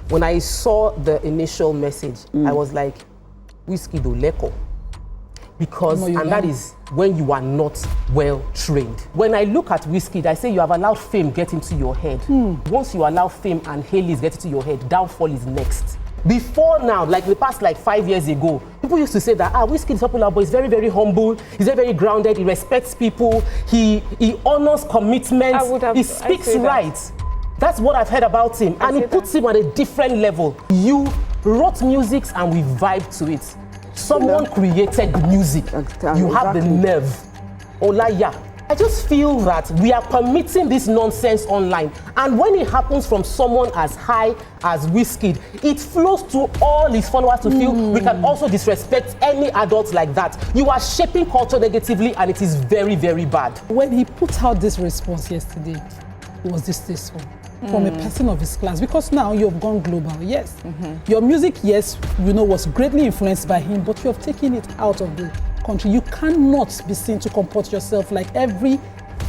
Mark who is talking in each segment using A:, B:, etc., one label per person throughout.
A: When I saw the initial message, I was like, Wizkid Oleko. Because, and that is when you are not well trained. When I look at Wizkid, I say you have allowed fame get into your head. Once you allow fame and Haileys get into your head, downfall is next. Before now, like the past 5 years ago, people used to say that Wizkid is popular, but he's very, very humble, he's very, very grounded, he respects people, he honors commitments, he speaks right. That's what I've heard about him, and it puts him at a different level. You wrote music and we vibed to it. Someone created the music. You have the nerve. Olaya. I just feel that we are permitting this nonsense online. And when it happens from someone as high as Wizkid, it flows to all his followers to feel we can also disrespect any adults like that. You are shaping culture negatively, and it is very, very bad.
B: When he put out this response yesterday, it was distasteful. From a person of his class, because now you've gone global, yes. Your music, yes, was greatly influenced by him, but you have taken it out of the country. You cannot be seen to comport yourself like every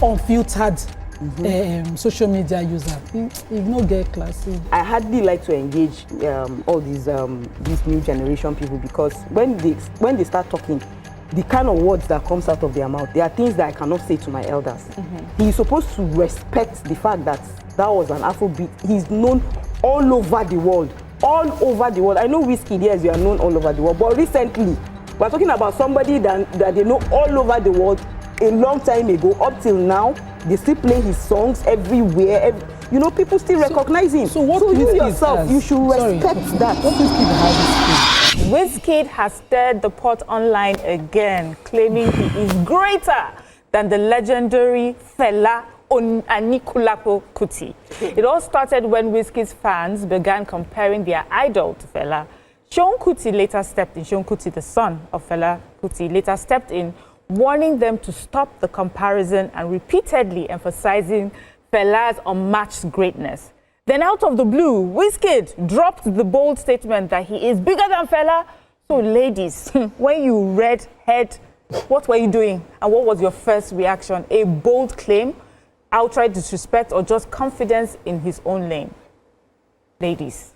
B: unfiltered social media user. You no get class.
C: I hardly like to engage all these new generation people, because when they start talking, the kind of words that comes out of their mouth, there are things that I cannot say to my elders. He's supposed to respect the fact that that was an Afrobeat. He's known all over the world. All over the world. I know Wizkid, yes, you are known all over the world. But recently, we're talking about somebody that they know all over the world a long time ago. Up till now, they still play his songs everywhere. People still recognize him. So you yourself, you should respect that. What Wizkid has?
D: Wizkid has stirred the pot online again, claiming he is greater than the legendary Fela Anikulapo Kuti. It all started when Wizkid's fans began comparing their idol to Fela. Seun Kuti later stepped in. Seun Kuti, the son of Fela Kuti, later stepped in, warning them to stop the comparison and repeatedly emphasizing Fela's unmatched greatness. Then out of the blue, Wizkid dropped the bold statement that he is bigger than Fela. So ladies, when you heard, what were you doing? And what was your first reaction? A bold claim, outright disrespect, or just confidence in his own lane? Ladies.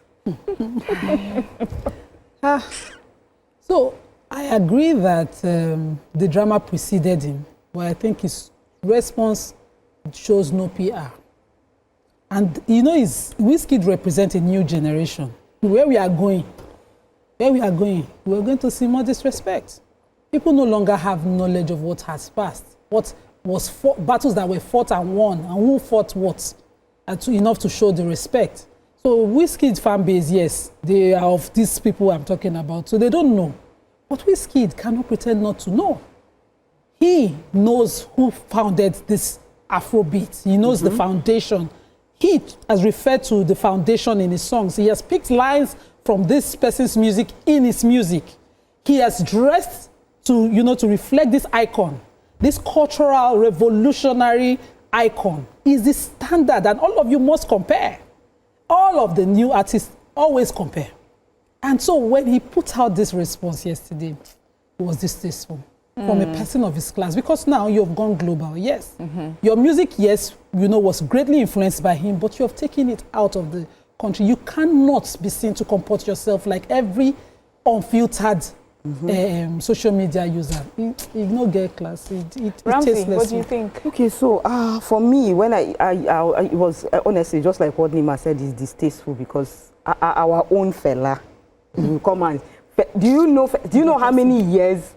B: So I agree that the drama preceded him, but I think his response shows no PR. And Wizkid represents a new generation. Where we are going, we're going to see more disrespect. People no longer have knowledge of what has passed, what was battles that were fought and won, and who fought what, enough to show the respect. So Wizkid's fan base, yes, they are of these people I'm talking about, so they don't know. But Wizkid cannot pretend not to know. He knows who founded this Afrobeat. He knows the foundation. He has referred to the foundation in his songs. He has picked lines from this person's music in his music. He has dressed to reflect this icon, this cultural revolutionary icon. Is the standard, and all of you must compare. All of the new artists always compare. And so when he put out this response yesterday, it was distasteful. From a person of his class, because now you've gone global, yes. Your music, yes, was greatly influenced by him, but you have taken it out of the country. You cannot be seen to comport yourself like every unfiltered social media user. You don't get class.
D: Ramsey, what do you think?
C: Okay, so for me, when it was honestly just like what Nima said, is distasteful, because our own Fela will come and. Do you know how many years?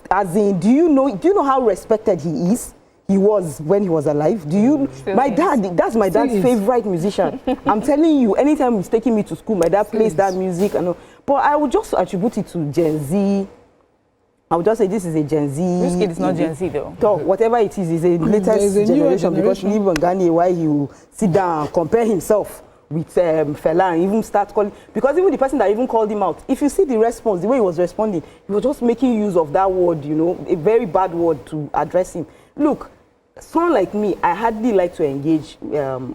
C: As in, do you know how respected he was when he was alive? Do you? That's my dad's favorite musician. I'm telling you, anytime he's taking me to school, my dad plays that music. But I would just attribute it to Gen Z. I would just say this is a Gen Z.
D: Wizkid is not Gen Z though.
C: So whatever it is a latest generation, because he live in Ghana, why he will sit down and compare himself with Fela and even start calling, because even the person that even called him out, if you see the response, the way he was responding, he was just making use of that word, a very bad word to address him. Look, someone like me, I hardly like to engage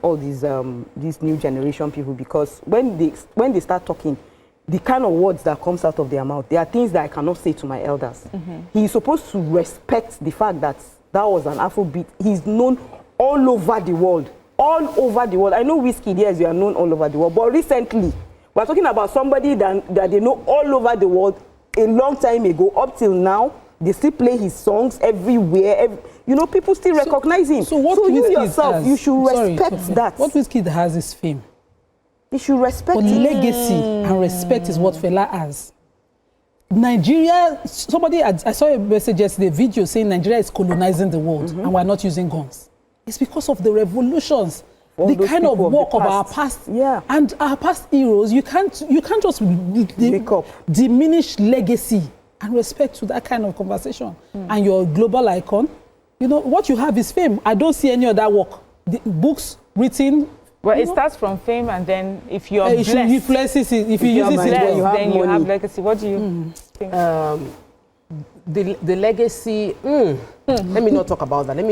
C: all these new generation people, because when they start talking, the kind of words that comes out of their mouth, there are things that I cannot say to my elders. He's supposed to respect the fact that that was an Afrobeat. He's known all over the world. all over the world. I know Wizkid, yes, you are known all over the world, but recently, we're talking about somebody that they know all over the world a long time ago, up till now. They still play his songs everywhere. You know, people still recognize him. So you yourself, you should respect that.
B: What Wizkid has is fame.
C: You should respect it.
B: Legacy and respect is what Fela has. Nigeria, I saw a message yesterday, a video saying Nigeria is colonizing the world and we're not using guns. It's because of the revolutions, the kind of work of our past and our past heroes. You can't just diminish legacy and respect to that kind of conversation. And you're a global icon. You know, what you have is fame. I don't see any other work. The books written.
D: Well, it starts from fame, and then if you're blessed,
B: if you use it well,
D: then you have legacy. What do you think?
A: The legacy. Let me not talk about that. Let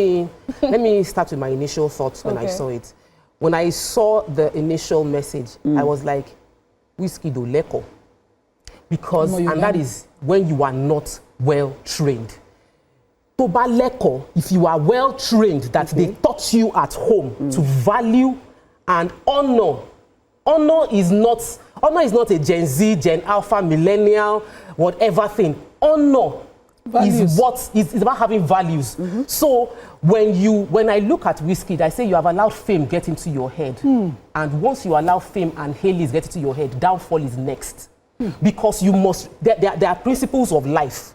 A: me start with my initial thoughts when I saw it. When I saw the initial message, I was like, Wizkid leko, because that is when you are not well trained. Toba leko, if you are well trained, that they taught you at home to value and honor. Honor is not a Gen Z, Gen Alpha, Millennial, whatever thing. Honor is about having values. So when I look at Wizkid, I say you have allowed fame get into your head. And once you allow fame and Haileys get into your head, downfall is next. Because you must, there are principles of life.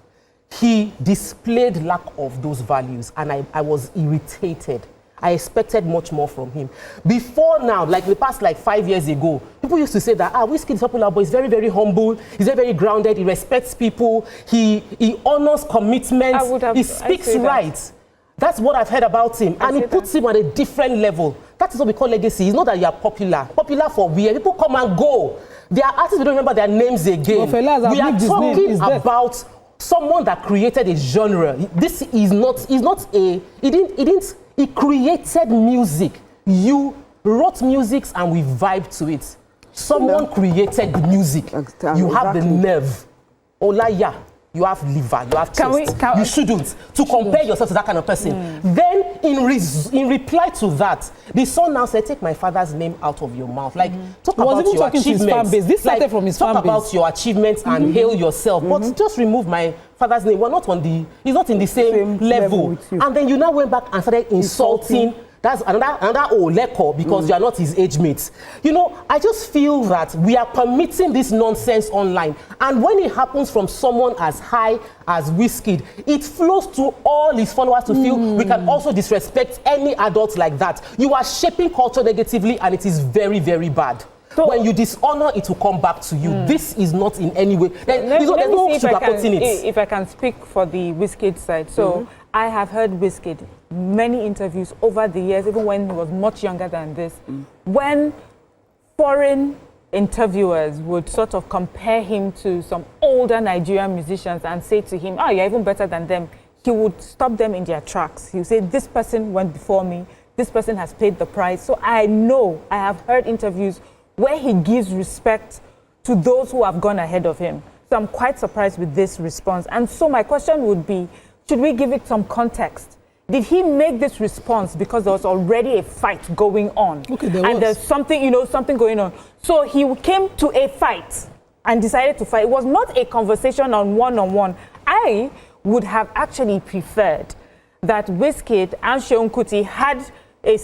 A: He displayed lack of those values, and I was irritated. I expected much more from him. Before now, like the past 5 years ago, people used to say that, Wizkid is popular, but he's very, very humble, he's very, very grounded, he respects people, he honors commitments, he speaks right. That's what I've heard about him, and it puts him at a different level. That is what we call legacy. It's not that you are popular. Popular for where people come and go. There are artists, we don't remember their names again.
B: Well,
A: we are talking about someone that created a genre. This is not, he created music. You wrote music and we vibed to it. Someone created the music. You have the nerve. Olaya, you have liver, you have taste. You shouldn't. To compare yourself to that kind of person. Then, in reply to that, the son now said, take my father's name out of your mouth. Like, talk about your achievements.
B: This started from his fan base.
A: Talk about your achievements and hail yourself. But just remove my father's name. We're not on the, he's not in the same level. And then you now went back and started insulting. That's another leko, because you are not his age mates. You know, I just feel that we are permitting this nonsense online. And when it happens from someone as high as Wizkid, it flows to all his followers to feel we can also disrespect any adults like that. You are shaping culture negatively, and it is very, very bad. So when you dishonor, it will come back to you. This is not in any way. There's no sugarcoating it.
D: If I can speak for the Wizkid side. So I have heard Wizkid many interviews over the years, even when he was much younger than this, when foreign interviewers would sort of compare him to some older Nigerian musicians and say to him, you're even better than them, he would stop them in their tracks. He would say, this person went before me, this person has paid the price. So I have heard interviews where he gives respect to those who have gone ahead of him. So I'm quite surprised with this response. And so my question would be, should we give it some context? Did he make this response because there was already a fight going on? There's something, something going on. So he came to a fight and decided to fight. It was not a conversation on one-on-one. I would have actually preferred that Wizkid and Seun Kuti had a,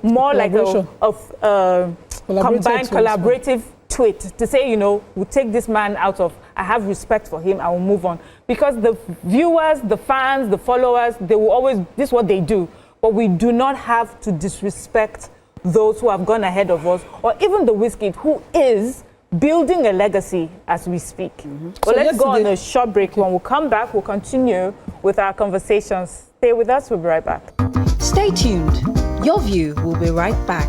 D: more like a combined collaborative tweet to say, we'll take this man out of, I have respect for him, I will move on. Because the viewers, the fans, the followers, they will always, this is what they do. But we do not have to disrespect those who have gone ahead of us, or even the Wizkid, who is building a legacy as we speak. But let's go on a short break. When we come back, we'll continue with our conversations. Stay with us, we'll be right back.
E: Stay tuned. Your View will be right back.